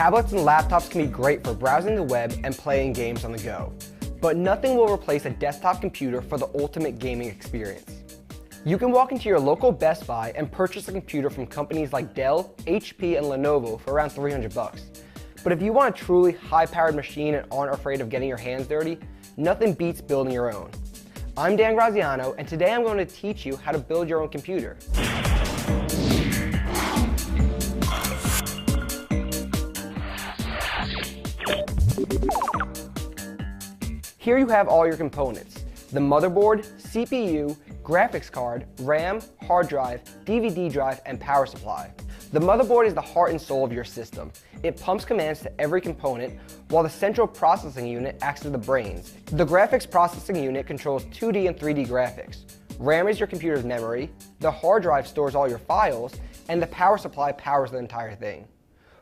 Tablets and laptops can be great for browsing the web and playing games on the go, but nothing will replace a desktop computer for the ultimate gaming experience. You can walk into your local Best Buy and purchase a computer from companies like Dell, HP, and Lenovo for around $300. But if you want a truly high-powered machine and aren't afraid of getting your hands dirty, nothing beats building your own. I'm Dan Graziano, and today I'm going to teach you how to build your own computer. Here you have all your components: the motherboard, CPU, graphics card, RAM, hard drive, DVD drive, and power supply. The motherboard is the heart and soul of your system. It pumps commands to every component, while the central processing unit acts as the brains. The graphics processing unit controls 2D and 3D graphics. RAM is your computer's memory, the hard drive stores all your files, and the power supply powers the entire thing.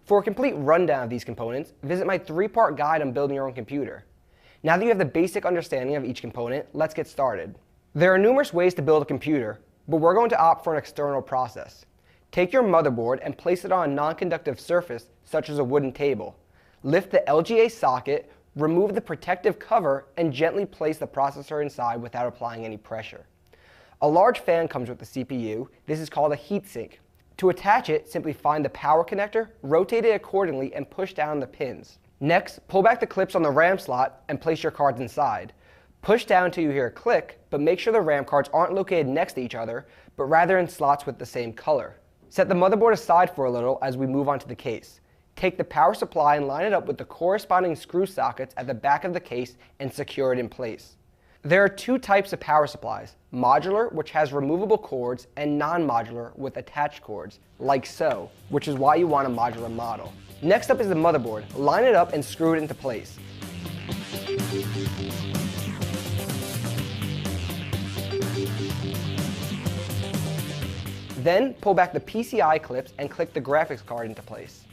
For a complete rundown of these components, visit my 3-part guide on building your own computer. Now that you have the basic understanding of each component, let's get started. There are numerous ways to build a computer, but we're going to opt for an external process. Take your motherboard and place it on a non-conductive surface, such as a wooden table. Lift the LGA socket, remove the protective cover, and gently place the processor inside without applying any pressure. A large fan comes with the CPU. This is called a heatsink. To attach it, simply find the power connector, rotate it accordingly, and push down the pins. Next, pull back the clips on the RAM slot and place your cards inside. Push down until you hear a click, but make sure the RAM cards aren't located next to each other, but rather in slots with the same color. Set the motherboard aside for a little as we move on to the case. Take the power supply and line it up with the corresponding screw sockets at the back of the case and secure it in place. There are two types of power supplies: modular, which has removable cords, and non-modular with attached cords, like so, which is why you want a modular model. Next up is the motherboard. Line it up and screw it into place. Then pull back the PCI clips and click the graphics card into place.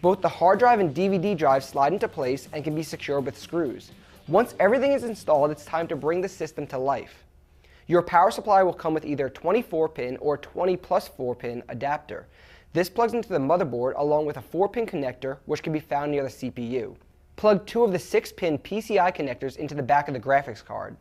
Both the hard drive and DVD drive slide into place and can be secured with screws. Once everything is installed, it's time to bring the system to life. Your power supply will come with either a 24-pin or 20+4-pin adapter. This plugs into the motherboard along with a 4-pin connector, which can be found near the CPU. Plug 2 of the 6-pin PCI connectors into the back of the graphics card.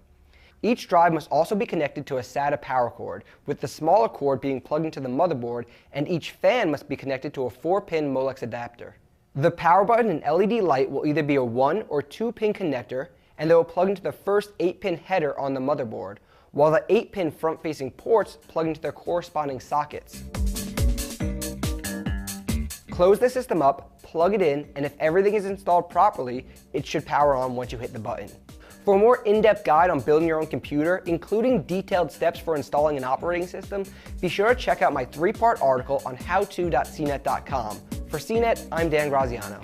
Each drive must also be connected to a SATA power cord, with the smaller cord being plugged into the motherboard, and each fan must be connected to a 4-pin Molex adapter. The power button and LED light will either be a 1 or 2-pin connector, and they will plug into the first 8-pin header on the motherboard, while the 8-pin front-facing ports plug into their corresponding sockets. Close the system up, plug it in, and if everything is installed properly, it should power on once you hit the button. For a more in-depth guide on building your own computer, including detailed steps for installing an operating system, be sure to check out my 3-part article on howto.cnet.com. For CNET, I'm Dan Graziano.